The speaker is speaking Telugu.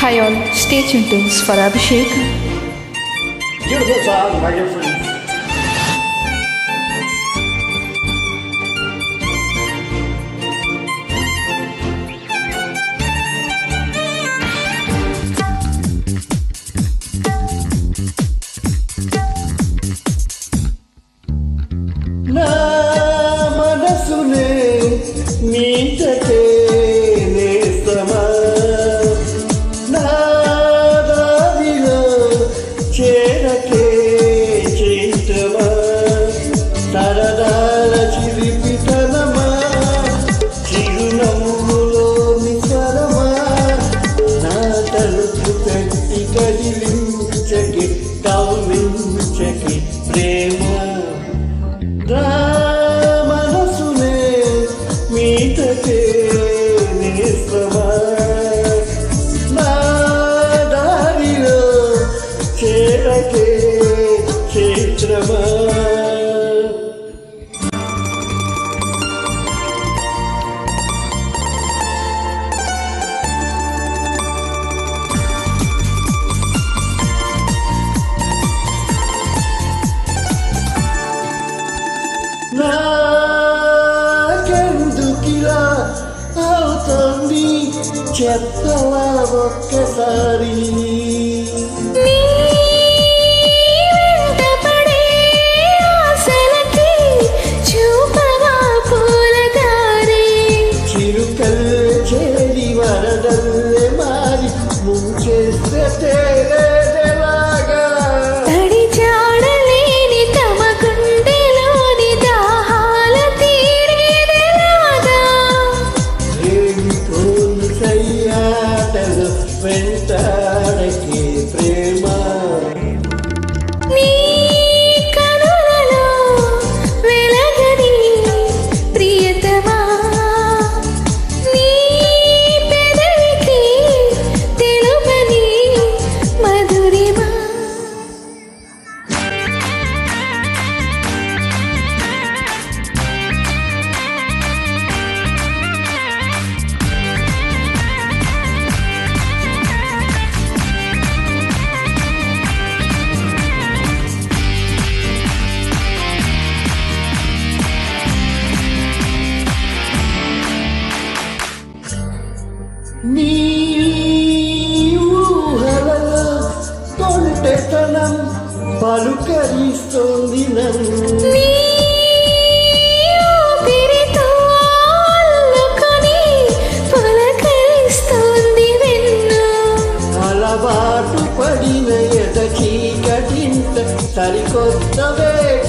Hi all, stay tuned to Swara Abhishek. Beautiful song, my dear friends. నా మనసునే నీటకే నేస్తమా నా దారిలో చేరకే చేతమా సరదాల చిరిపితనమా చిరునవ్వులో నిస్వరమా నా తలుపు తట్టి కదిలించకి కౌలించకి ప్రేమ మనసునే మీటకే నేస్తమా నా దారిలో చేరకే క్షేత్రమా నాకెందుకిలా అవుతుంది చెప్పవా ఒక్కసారి చిరుకల్ చేరి వరదల్లే మారి ముంచేస్తే తేలేదెలాగా వెంటాడకే ప్రేమ నీ కనులలో వెలగని ప్రియతమా నీ పెదవికి తెలుపని మధురిమా నీ ఊహలలో కొంటెతనం పలుకరిస్తోంది నన్ను నీ ఊపిరితో అల్లుకొని పులకరిస్తోంది వెన్ను అలవాటు పడిన ఎద చీకటింత సరికొత్త వేగ